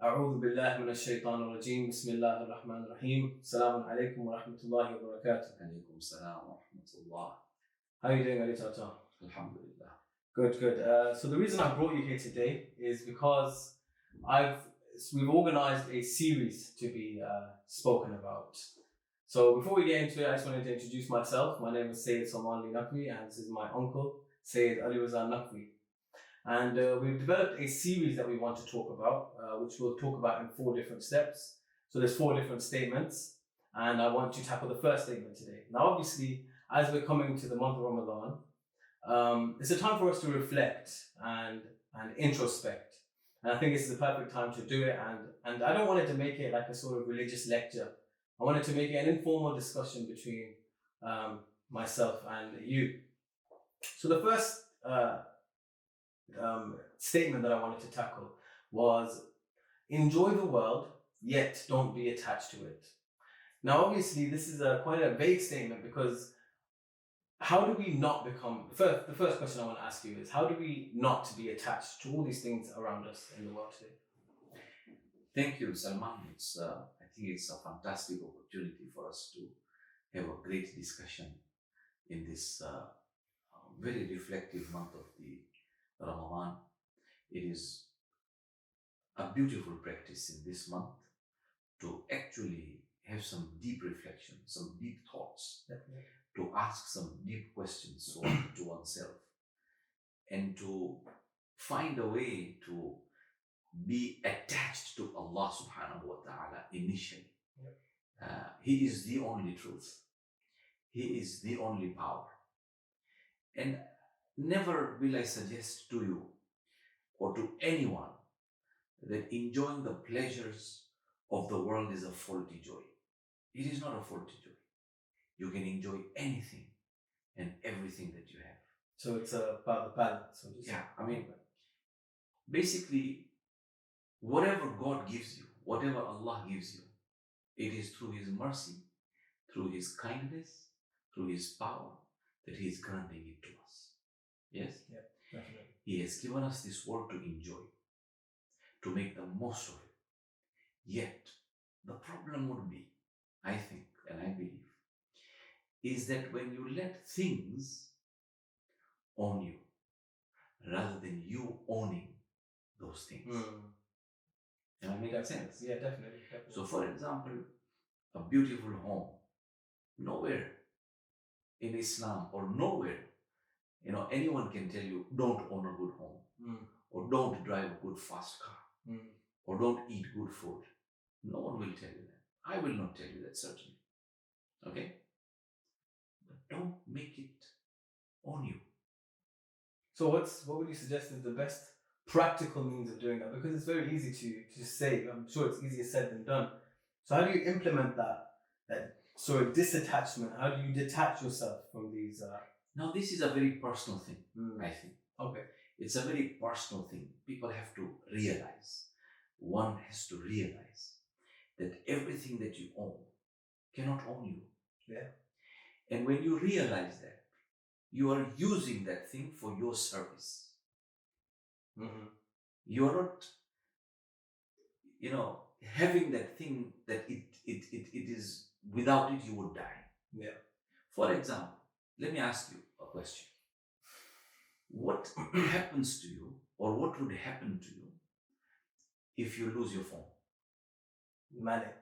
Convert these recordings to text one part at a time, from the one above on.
أعوذ بالله من الشيطان الرجيم بسم الله الرحمن الرحيم السلام عليكم ورحمة الله وبركاته. عليكم السلام ورحمة الله. How are you doing, Ali Tata? Alhamdulillah. Good, good. So the reason I brought you here today is because we've organized a series to be spoken about. So before we get into it, I just wanted to introduce myself. My name is Sayyid Salman Ali Naqvi, and this is my uncle, Sayyid Ali Raza Naqvi. And we've developed a series that we want to talk about, which we'll talk about in 4 different steps. So there's 4 different statements, and I want to tackle the first statement today. Now, obviously, as we're coming to the month of Ramadan, it's a time for us to reflect and introspect. And I think this is the perfect time to do it. And I don't want it to make it like a sort of religious lecture. I wanted to make it an informal discussion between myself and you. So the first statement that I wanted to tackle was enjoy the world, yet don't be attached to it. Now, obviously, this is quite a vague statement because how do we not become, the first question I want to ask you is, how do we not be attached to all these things around us in the world today? Thank you, Salman. I think it's a fantastic opportunity for us to have a great discussion in this very reflective month of the Ramadan. It is a beautiful practice in this month to actually have some deep reflection, some deep thoughts, to ask some deep questions to oneself, and to find a way to be attached to Allah subhanahu wa ta'ala initially. He is the only truth. He is the only power. And never will I suggest to you or to anyone that enjoying the pleasures of the world is a faulty joy. It is not a faulty joy. You can enjoy anything and everything that you have. So it's about the balance. Yeah, I mean, basically, whatever God gives you, whatever Allah gives you, it is through His mercy, through His kindness, through His power that He is granting it to us. Yes? Yeah, definitely. He has given us this world to enjoy, to make the most of it. Yet, the problem would be, I think, and I believe, is that when you let things own you, rather than you owning those things. Am I making sense? Yeah, definitely. So, for example, a beautiful home, nowhere in Islam or nowhere, anyone can tell you, don't own a good home, or don't drive a good fast car, or don't eat good food. No one will tell you that. I will not tell you that, certainly. Okay? But don't make it own you. So what would you suggest is the best practical means of doing that? Because it's very easy to say. I'm sure it's easier said than done. So how do you implement that sort of disattachment? How do you detach yourself from these? Now, this is a very personal thing, I think. Okay. It's a very personal thing. People have to realize. One has to realize that everything that you own cannot own you. Yeah. And when you realize that, you are using that thing for your service. You are not, having that thing that it is, without it you would die. Yeah. For example, let me ask you a question. What happens to you, or what would happen to you if you lose your phone? Manic.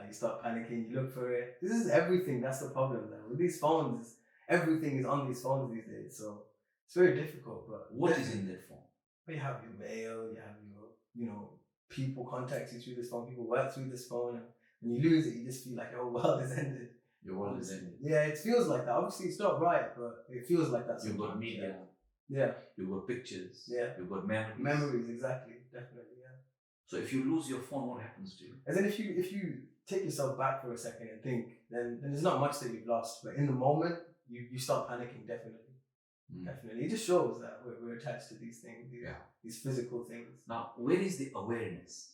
You start panicking, you look for it. This is everything. That's the problem though. With these phones, everything is on these phones these days. So it's very difficult. But what is in that phone? You have your mail, you have your, people contact you through this phone, people work through this phone. And when you lose it, you just feel like your world is ended. Your world is ended. Yeah, it feels like that. Obviously, it's not right, but it feels like that. You've got media. Yeah. You've got pictures. Yeah. You've got memories. Memories, exactly. Definitely, yeah. So if you lose your phone, what happens to you? And then if you take yourself back for a second and think, then there's not much that you've lost. But in the moment, you start panicking, definitely. Definitely. It just shows that we're attached to these things, these physical things. Now, where is the awareness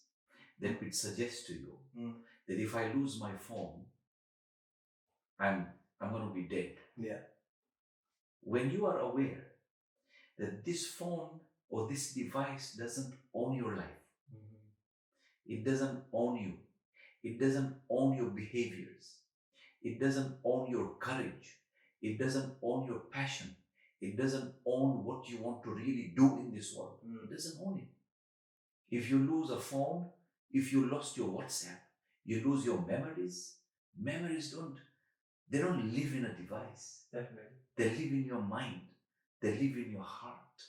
that would suggest to you that if I lose my phone, I'm going to be dead? Yeah. When you are aware that this phone or this device doesn't own your life, It doesn't own you. It doesn't own your behaviors. It doesn't own your courage. It doesn't own your passion. It doesn't own what you want to really do in this world. It doesn't own it. If you lose a phone, if you lost your WhatsApp, you lose your memories. Memories they don't live in a device. Definitely. They live in your mind. They live in your heart.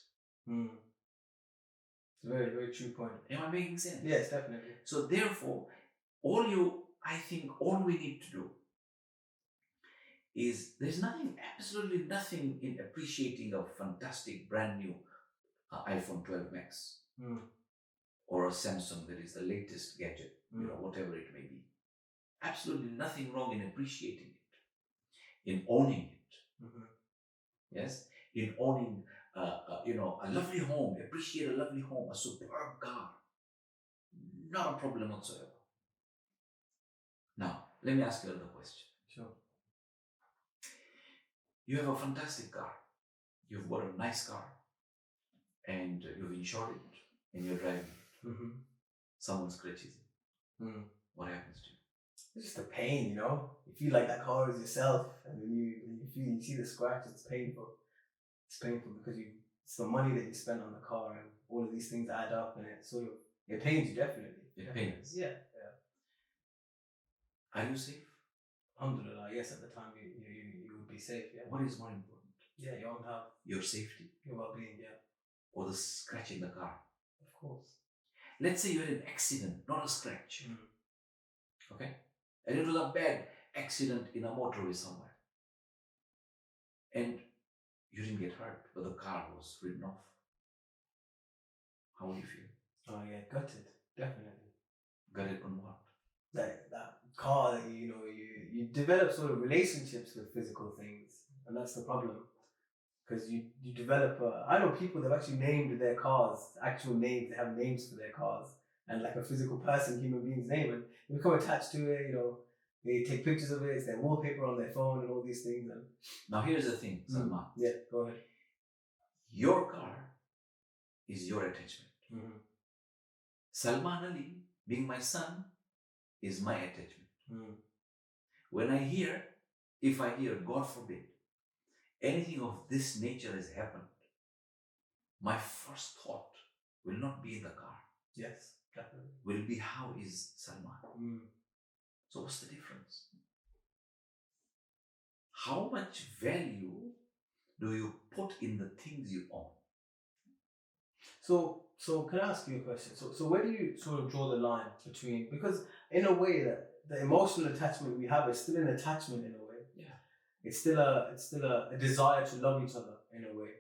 It's a very, very true point. Am I making sense? Yes, definitely. So therefore, I think all we need to do is, there's absolutely nothing in appreciating a fantastic brand new iPhone 12 Max or a Samsung that is the latest gadget, whatever it may be. Absolutely nothing wrong in appreciating it, in owning it. Yes, in owning a lovely home. Appreciate a lovely home, a superb car. Not a problem whatsoever. Now, let me ask you another question. Sure. You have a fantastic car. You've got a nice car, and you've insured it, and you're driving it. Someone scratches it. What happens to you? It's just a pain, You feel like that car is yourself, and when you see the scratch, it's painful. It's painful because it's the money that you spent on the car, and all of these things add up, and it pains you, definitely. It pains. Yeah. Are you safe? Alhamdulillah, yes. At the time, you would be safe. Yeah. What is more important? Yeah, your own health, your safety, your well-being. Yeah. Or the scratch in the car. Of course. Let's say you had an accident, not a scratch. Okay? And it was a bad accident in a motorway somewhere. And you didn't get hurt, but the car was written off. How would you feel? Oh yeah, gutted. Definitely. Gutted on what? That car that you develop sort of relationships with physical things, and that's the problem. Because you develop I know people that have actually named their cars, actual names, they have names for their cars, and like a physical person, human being's name, and they become attached to it, they take pictures of it, it's their wallpaper on their phone and all these things. And now here's the thing, Salman. Yeah, go ahead. Your car is your attachment. Salman Ali, being my son, is my attachment. If I hear, God forbid, anything of this nature has happened, my first thought will not be in the car. Yes, definitely. Will be, how is Salman? So what's the difference? How much value do you put in the things you own? So can I ask you a question? So where do you sort of draw the line between, because in a way that the emotional attachment we have is still an attachment in a way. Yeah. It's still a desire to love each other in a way.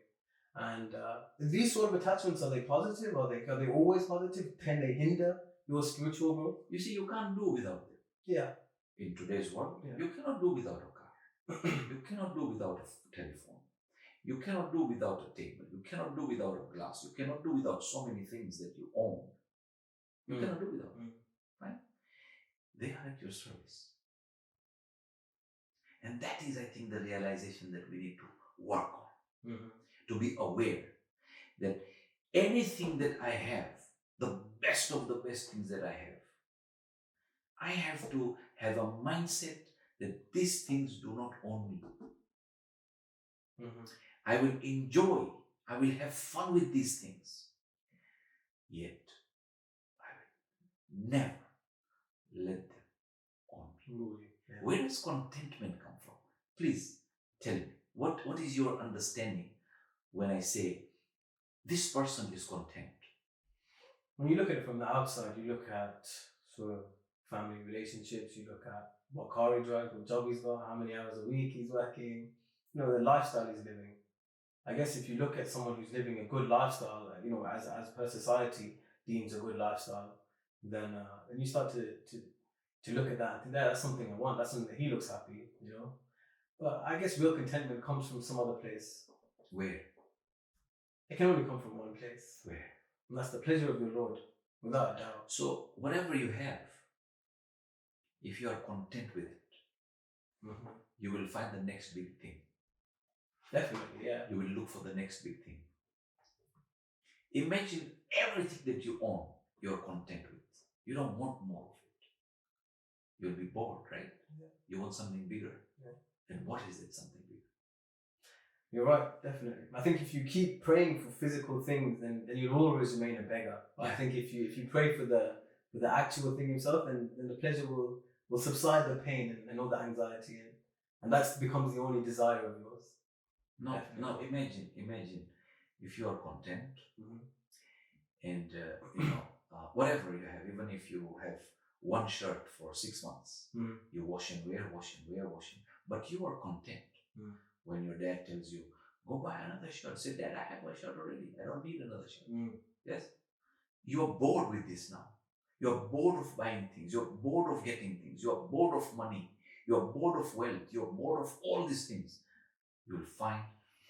And these sort of attachments, are they positive? Are they always positive? Can they hinder your spiritual growth? You see, you can't do without them. Yeah. In today's world, you cannot do without a car. You cannot do without a telephone. You cannot do without a table. You cannot do without a glass. You cannot do without so many things that you own. You cannot do without them. Right? They are at your service. And that is, I think, the realization that we need to work on. To be aware that anything that I have, the best of the best things that I have to have a mindset that these things do not own me. I will enjoy, I will have fun with these things. Yet, I will never let them own me. Yeah. Where does contentment come from? Please tell me, what is your understanding when I say this person is content? When you look at it from the outside, you look at sort of family relationships, you look at what car he drives, what job he's got, how many hours a week he's working, the lifestyle he's living. I guess if you look at someone who's living a good lifestyle, as per society deems a good lifestyle, then you start to look at that and think, that's something I want, that's something that he looks happy, But I guess real contentment comes from some other place. Where? It can only come from one place. Where? And that's the pleasure of your Lord, without a doubt. So whatever you have, if you are content with it, you will find the next big thing. Definitely, yeah. You will look for the next big thing. Imagine everything that you own, you're content with. You don't want more of it. You'll be bored, right? Yeah. You want something bigger. Yeah. And what is it, something bigger? You're right, definitely. I think if you keep praying for physical things, then you'll always remain a beggar. But I think if you pray for the actual thing himself, then the pleasure will subside the pain and all the anxiety, and that becomes the only desire of yours. No, imagine if you are content and whatever you have, even if you have one shirt for 6 months, you wash and wear, but you are content. When your dad tells you, go buy another shirt, say, Dad, I have my shirt already, I don't need another shirt. Yes? You are bored with this now. You are bored of buying things, you are bored of getting things, you are bored of money, you are bored of wealth, you are bored of all these things. You will find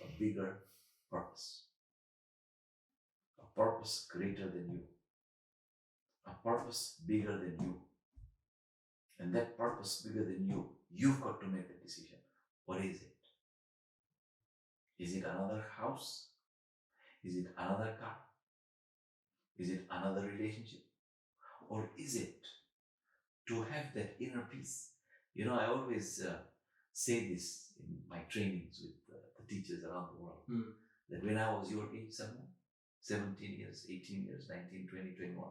a bigger purpose. A purpose greater than you. A purpose bigger than you. And that purpose bigger than you, you've got to make the decision. What is it? Is it another house? Is it another car? Is it another relationship? Or is it to have that inner peace? I always say this in my trainings with the teachers around the world, that when I was your age, 17 years, 18 years, 19, 20, 21,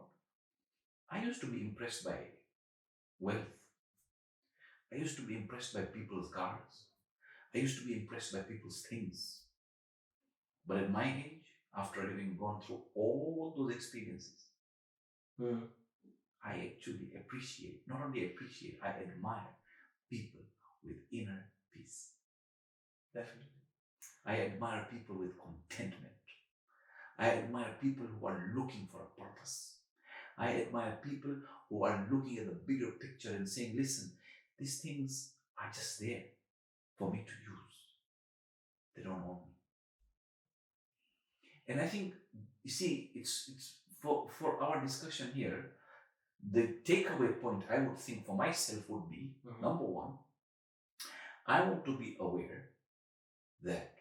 I used to be impressed by wealth. I used to be impressed by people's cars. I used to be impressed by people's things. But at my age, after having gone through all those experiences, I actually not only appreciate, I admire people with inner peace. Definitely. I admire people with contentment. I admire people who are looking for a purpose. I admire people who are looking at the bigger picture and saying, listen, these things are just there for me to use. They don't own me. And I think, you see, it's for our discussion here, the takeaway point I would think for myself would be, number one, I want to be aware that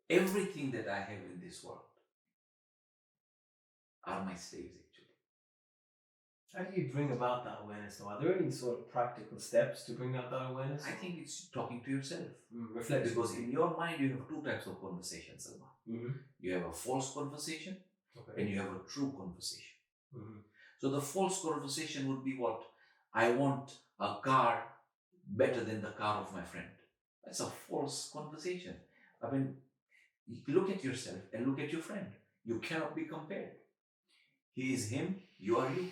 everything that I have in this world are my slaves, actually. How do you bring about that awareness, though? Are there any sort of practical steps to bring out that awareness? I think it's talking to yourself. Reflection. Because in your mind, you have two types of conversations, Salman. You have a false conversation, and you have a true conversation. So the false conversation would be what? I want a car better than the car of my friend. That's a false conversation. I mean, you look at yourself and look at your friend. You cannot be compared. He is him, you are you.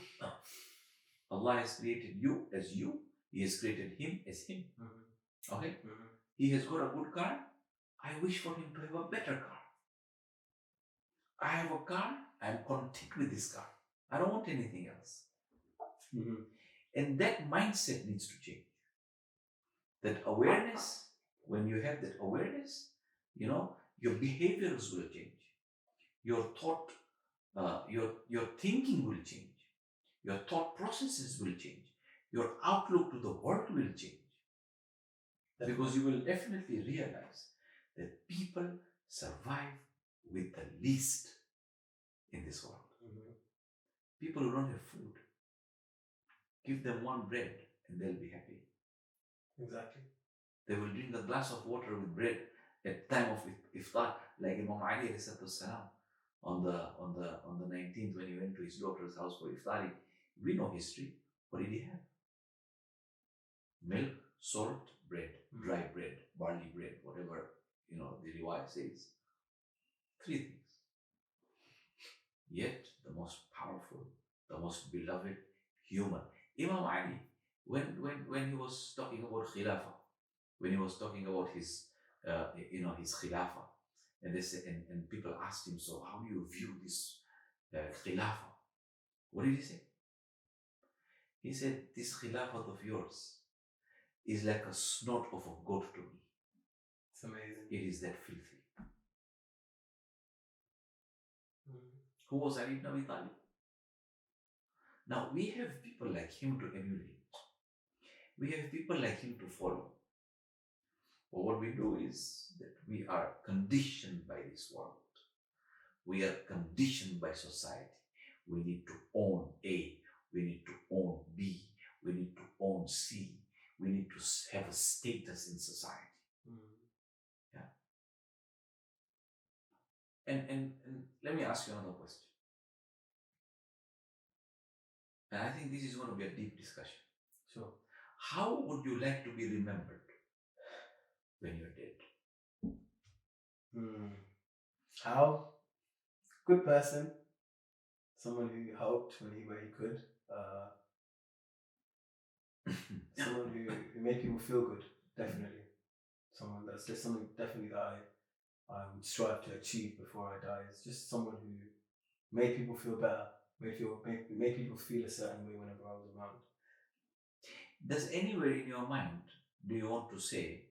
Allah has created you as you. He has created him as him. Okay? He has got a good car. I wish for him to have a better car. I have a car. I am content with this car. I don't want anything else. And that mindset needs to change. That awareness, when you have that awareness, your behaviors will change. Your thought, your thinking will change. Your thought processes will change. Your outlook to the world will change. Because you will definitely realize that people survive with the least in this world. People who don't have food, give them one bread and they'll be happy. Exactly. They will drink a glass of water with bread at time of iftar, like Imam Ali salam, on the 19th when he went to his daughter's house for iftari. We know history. What did he have? Milk, salt, bread, dry bread, barley bread, whatever the riwayah says. 3 things. Yet the most powerful, the most beloved human, Imam Ali, when he was talking about khilafah, when he was talking about his his khilafah, and they said, and people asked him, so how do you view this khilafah? What did he say? He said, this khilafah of yours is like a snot of a goat to me. It's amazing. It is that filthy. Who was Ali ibn Abi Talib? Now we have people like him to emulate. We have people like him to follow. But what we do is that we are conditioned by this world. We are conditioned by society. We need to own A. We need to own B. We need to own C. We need to have a status in society. Yeah. And let me ask you another question. And I think this is going to be a deep discussion. Sure. How would you like to be remembered when you're dead? How? Good person. Someone who helped where he could. Someone who made people feel good. Definitely. Someone there's something definitely that I would strive to achieve before I die. It's just someone who made people feel better. Made people feel a certain way whenever I was around. Does anywhere in your mind do you want to say,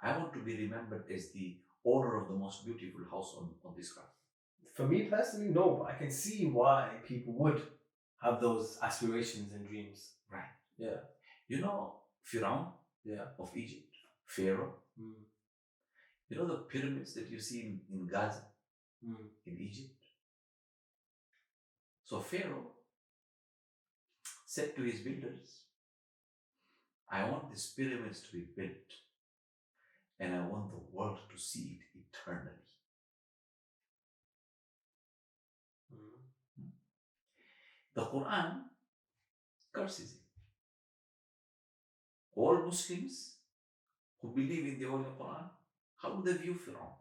I want to be remembered as the owner of the most beautiful house on this earth? For me personally, no, but I can see why people would have those aspirations and dreams. Right. Yeah. You know Pharaoh of Egypt, Pharaoh. You know the pyramids that you see in Gaza, in Egypt? So Pharaoh said to his builders, I want these pyramids to be built and I want the world to see it eternally. The Quran curses him. All Muslims who believe in the Holy Quran, how do they view Pharaoh?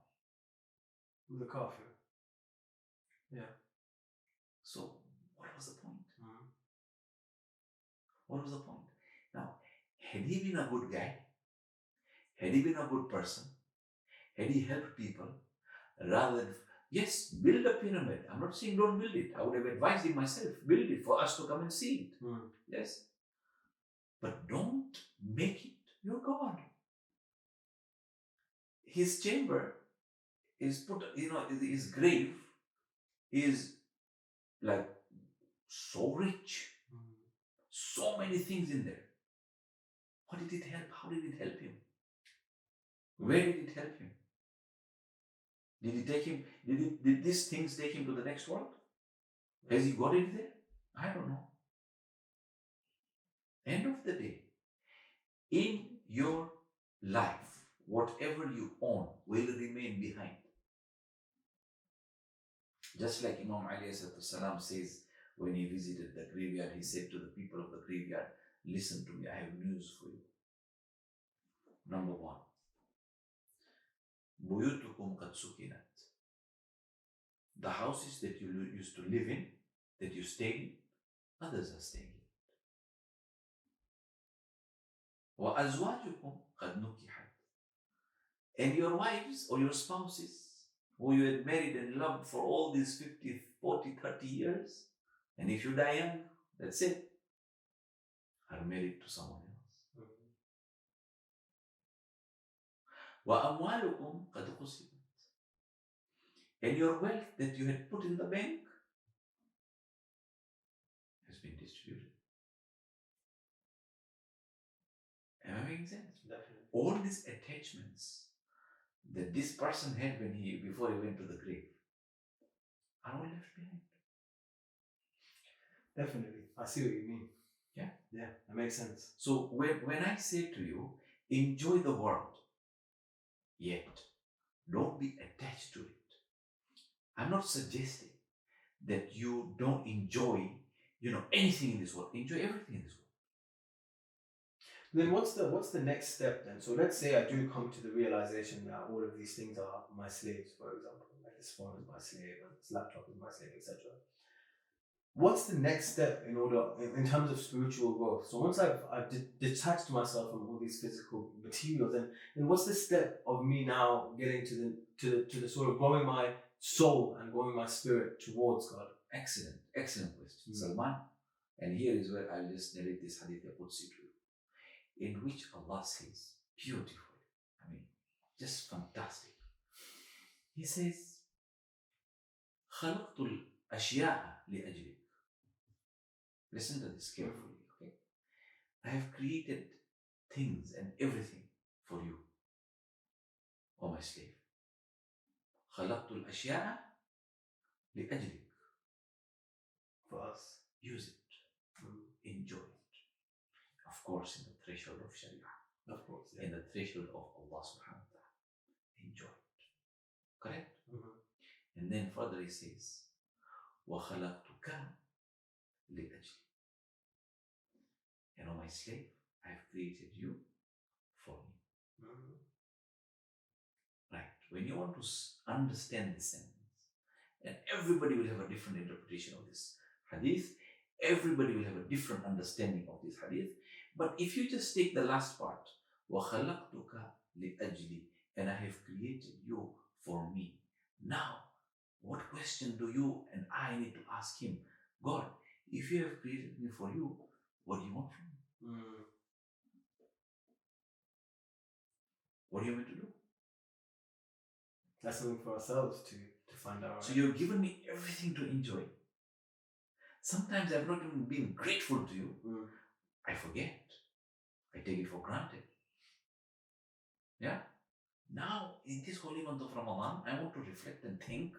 The kafir. Yeah. So what was the point? What was the point? Now, had he been a good guy, had he been a good person, had he helped people, rather than, yes, build a pyramid. I'm not saying don't build it. I would have advised him myself, build it for us to come and see it. Yes. But don't make it your God. His chamber is put, his grave is like so rich, so many things in there. What did it help? How did it help him? Where did it help him? Did it take him? Did these things take him to the next world? Has he got it there? I don't know. End of the day, in your life, whatever you own will remain behind. Just like Imam Ali salam says when he visited the graveyard, he said to the people of the graveyard, listen to me, I have news for you. Number one, buyutukum qad sukinat. The houses that you used to live in, that you stayed in, others are staying in. وَأَزْوَاجُكُمْ قَدْ نُكِحَتْ. And your wives or your spouses who you had married and loved for all these 50, 40, 30 years, and if you die young, that's it, are married to someone else. وَأَمْوَالُكُمْ قَدْ قُسِمَتْ. And your wealth that you had put in the bank has been distributed. Am I making sense? Definitely. All these attachments that this person had before he went to the grave are all left behind. Definitely. I see what you mean. Yeah? Yeah, that makes sense. So when I say to you, enjoy the world, yet don't be attached to it. I'm not suggesting that you don't enjoy, anything in this world. Enjoy everything in this world. Then what's the next step then? So let's say I do come to the realization that all of these things are my slaves, for example, like this phone is my slave and this laptop is my slave, etc. What's the next step in terms of spiritual growth? So once I've detached myself from all these physical materials, then what's the step of me now getting to the sort of growing my soul and growing my spirit towards God? Excellent question, Salman. And here is where I'll just narrate this hadith Qudsi to you, in which Allah says, beautiful, just fantastic. He says, خلقت الأشياء لأجلك. Listen to this carefully, okay? I have created things and everything for you, O my slave. خلقت الأشياء لأجلك. for us. Use it. Enjoy it. Of course, in the threshold of Sharia. Of course, In the threshold of Allah subhanahu wa ta'ala. Enjoy it. Correct? And then further he says, وَخَلَقْتُكَ لِأَجْلِ. And O my slave, I have created you for me. Right. When you want to understand this sentence, and everybody will have a different interpretation of this hadith, everybody will have a different understanding of this hadith. But if you just take the last part, وَخَلَقْتُكَ لِأَجْلِ, and I have created you for me. Now, what question do you and I need to ask him? God, if you have created me for you, what do you want from me? What do you want me to do? That's something for ourselves to find out. So you've given me everything to enjoy. Sometimes I've not even been grateful to you. I forget. I take it for granted. Yeah? Now, in this holy month of Ramadan, I want to reflect and think,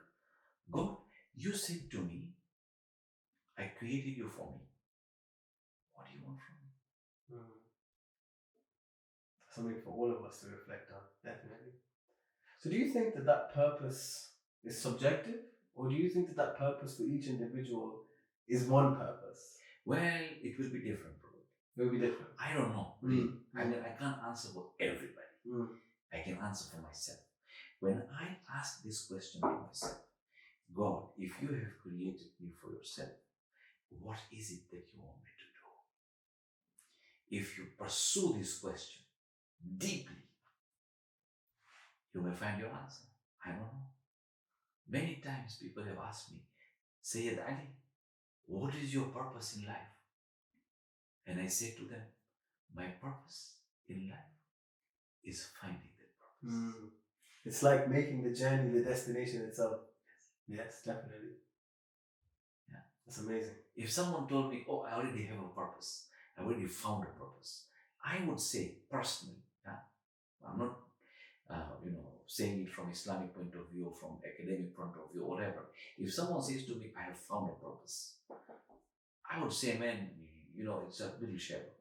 God, you said to me, I created you for me. What do you want from me? Something for all of us to reflect on, definitely. So do you think that purpose is subjective? Or do you think that purpose for each individual is one purpose? Well, it will be different, probably. It will be different. I don't know. Really. I mean, I can't answer for everybody. I can answer for myself. When I ask this question to myself, God, if you have created me for yourself, what is it that you want me to do? If you pursue this question deeply, you may find your answer. I don't know. Many times people have asked me, Sayyid Ali, what is your purpose in life? And I say to them, my purpose in life is finding that purpose. It's like making the journey the destination itself. Yes, definitely. Yeah. That's amazing. If someone told me, oh, I already have a purpose, I already found a purpose, I would say personally, I'm not saying it from Islamic point of view, from academic point of view, whatever. If someone says to me, I have found a purpose, I would say, man, it's a little shallow.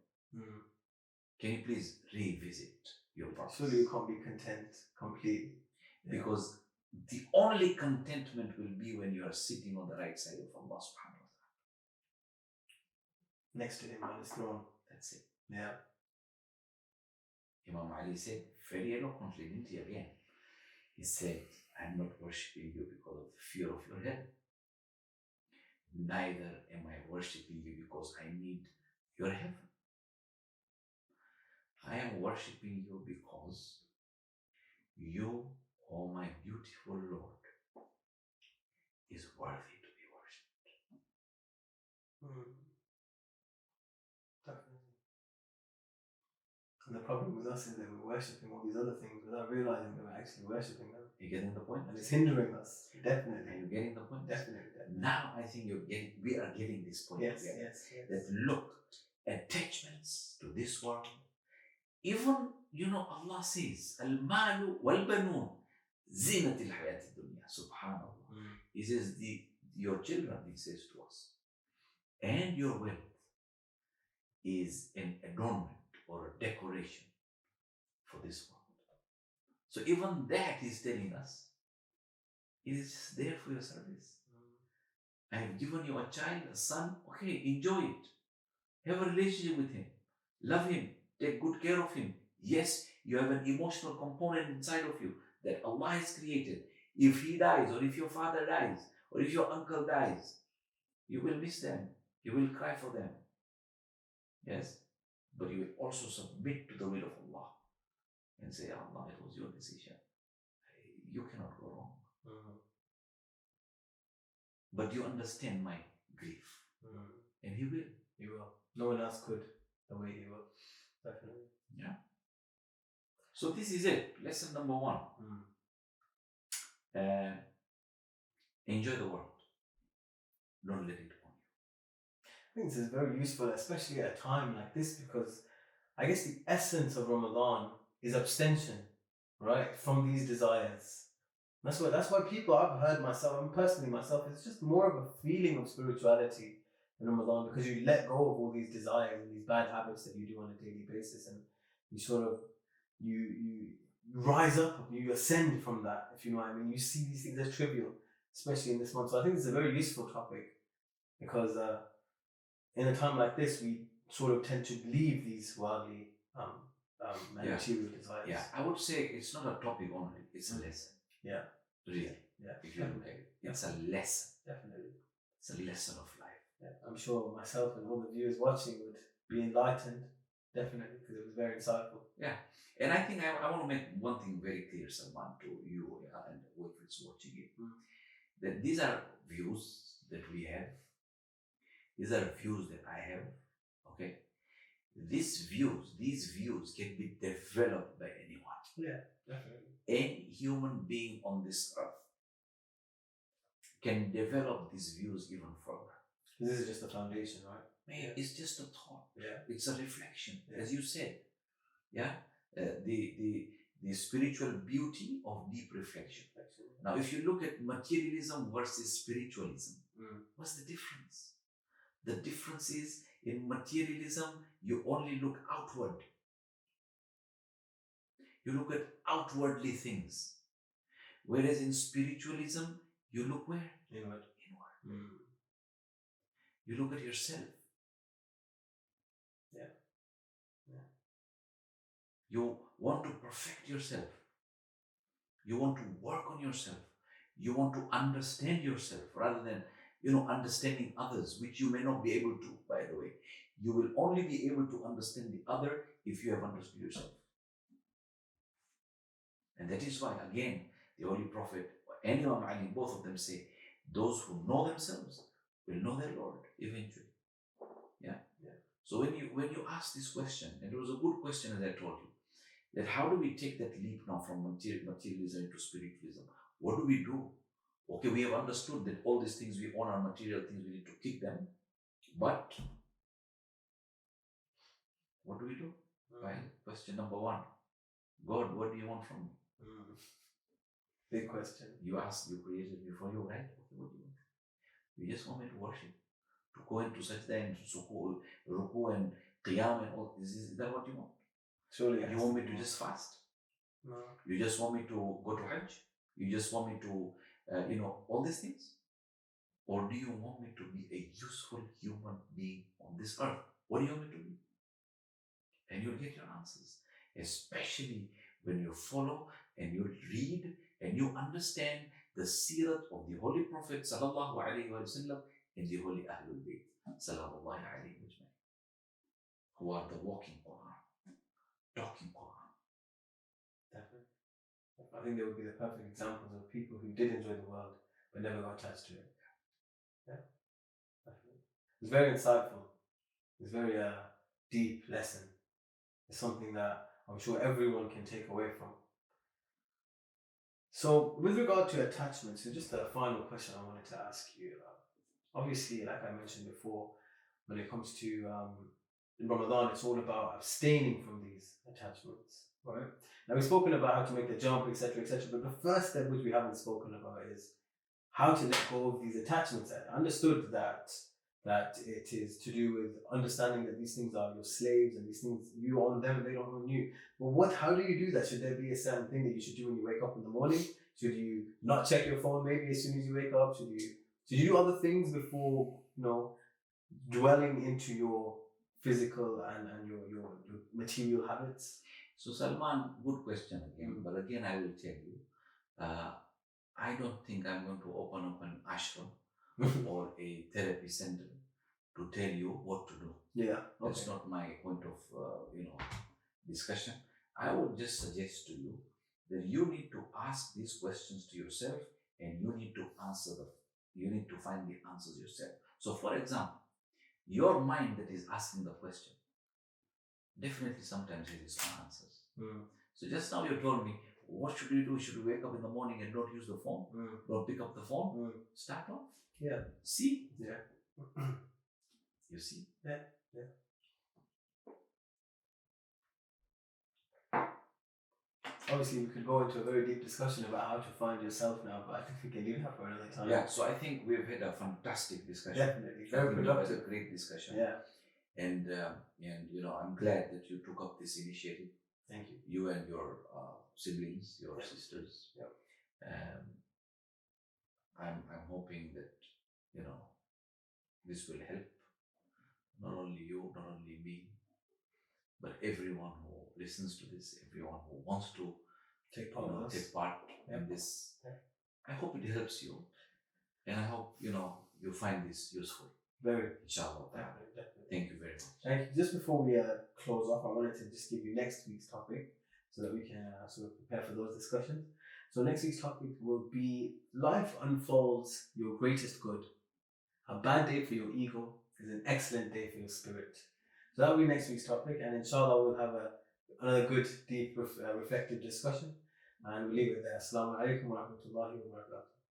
Can you please revisit your purpose? Surely you can't be content completely. Because the only contentment will be when you are sitting on the right side of Allah subhanahu wa ta'ala. Next to him on his throne. That's it. Yeah. Imam Ali said very eloquently, didn't he, again? He said, I'm not worshipping you because of the fear of your head. Neither am I worshipping you because I need your heaven. I am worshipping you because you, oh my beautiful Lord, is worthy to be worshipped. Definitely. And the problem with us is that we're worshipping all these other things without realizing that we're actually worshipping them. You're getting the point? And it's hindering us. Definitely. Are you getting the point? Definitely. Now I think we are getting this point. Yes. That look, attachments to this world. Even, Allah says, Al-malu wal-banun zinatil hayati dunya. Subhanallah. He says, your children, he says to us, and your wealth is an adornment or a decoration for this world. So even that is telling us, it is just there for your service. I have given you a child, a son, okay, enjoy it. Have a relationship with him. Love him. Take good care of him. Yes, you have an emotional component inside of you that Allah has created. If he dies, or if your father dies, or if your uncle dies, you will miss them. You will cry for them. Yes? But you will also submit to the will of Allah and say, Allah, it was your decision. You cannot go wrong. But you understand my grief. And he will. He will. No one else could the way he will. Definitely. Yeah. So this is it. Lesson number 1. Enjoy the world. Don't let it own you. I think this is very useful, especially at a time like this, because I guess the essence of Ramadan is abstention, right, from these desires. That's why people, I've heard myself, and personally myself, it's just more of a feeling of spirituality in Ramadan, because you let go of all these desires and these bad habits that you do on a daily basis, and you sort of you rise up, you ascend from that, if you know what I mean. You see these things as trivial, especially in this month. So I think it's a very useful topic, because in a time like this, we sort of tend to leave these worldly and material desires. Yeah, I would say it's not a topic only, it's a lesson. Yeah. Really. Yeah. If you look at it, it's a lesson. Definitely. It's a lesson of life. Yeah. I'm sure myself and all the viewers watching would be enlightened, definitely, because it was very insightful. Yeah. And I think I want to make one thing very clear, Salman, to you and whoever is watching it, that these are views that we have. These are views that I have. Okay. These views can be developed by anyone. Yeah, definitely. Any human being on this earth can develop these views even further. This is just a foundation, right? Man, it's just a thought. Yeah. It's a reflection, as you said. Yeah. The spiritual beauty of deep reflection. Now, if you look at materialism versus spiritualism, what's the difference? The difference is, in materialism, you only look outward. You look at outwardly things. Whereas in spiritualism, you look where? Inward. You look at yourself. Yeah. You want to perfect yourself. You want to work on yourself. You want to understand yourself rather than, understanding others, which you may not be able to, by the way. You will only be able to understand the other if you have understood yourself. And that is why, again, the Holy Prophet and Imam Ali, both of them say, those who know themselves will know their Lord eventually. Yeah. So when you ask this question, and it was a good question, as I told you, that how do we take that leap now from materialism into spiritualism? What do we do? Okay, we have understood that all these things we own are material things, we need to kick them. But what do we do? Right? Question number one. God, what do you want from me? Big question. You asked, you created me for you, right? Okay, what do you want? You just want me to worship, to go into sajda and ruku and qiyam and all. Is that what you want? Surely. You want me to just fast? No. You just want me to go to Hajj? You just want me to, all these things? Or do you want me to be a useful human being on this earth? What do you want me to be? And you'll get your answers, especially when you follow and you read and you understand the seerat of the Holy Prophet sallallahu alaihi wasallam and the Holy Ahlul Bayt sallallahu alaihi wasallam, who are the walking Quran, talking Quran. Definitely. I think they would be the perfect examples of people who did enjoy the world but never got attached to it. Yeah, definitely. It's very insightful. It's very deep lesson. It's something that I'm sure everyone can take away from. So, with regard to attachment, so just a final question I wanted to ask you. Obviously, like I mentioned before, when it comes to in Ramadan, it's all about abstaining from these attachments, right? Now, we've spoken about how to make the jump, etc., etc., but the first step which we haven't spoken about is how to let go of these attachments. I understood that it is to do with understanding that these things are your slaves and these things, you own them and they don't own you. But how do you do that? Should there be a certain thing that you should do when you wake up in the morning? Should you not check your phone maybe as soon as you wake up? Should you do other things before, dwelling into your physical and your material habits? So Salman, good question again, but again I will tell you, I don't think I'm going to open up an ashram or a therapy center to tell you what to do. Yeah, that's not my point of discussion. I would just suggest to you that you need to ask these questions to yourself, and you need to answer them. You need to find the answers yourself. So, for example, your mind that is asking the question definitely sometimes has its own answers. So just now you told me, what should we do? Should we wake up in the morning and don't use the phone? Don't pick up the phone? Start off. Yeah. See? Yeah. You see? Yeah. obviously we could go into a very deep discussion about how to find yourself now, but I think we can leave that for another time. Yeah, so I think we've had a fantastic discussion. Definitely, very It productive. was a great discussion. Yeah, And you know, I'm glad that you took up this initiative. thank you. You and your siblings, your Yeah. sisters. Yeah. I'm hoping that, you know, this will help not only you, not only me, but everyone who listens to this, everyone who wants to Take part of this. take part Yeah. in this. Yeah. I hope it helps you, and I hope you find this useful. Very. Inshallah. Definitely. Thank you very much. Thank you. Just before we close off, I wanted to just give you next week's topic so that we can sort of prepare for those discussions. So next week's topic will be life unfolds your greatest good. A bad day for your ego is an excellent day for your spirit. So that will be next week's topic, and inshallah we'll have another good, deep, reflective discussion. And we'll leave it there. Assalamu alaikum wa rahmatullahi wa barakatuh.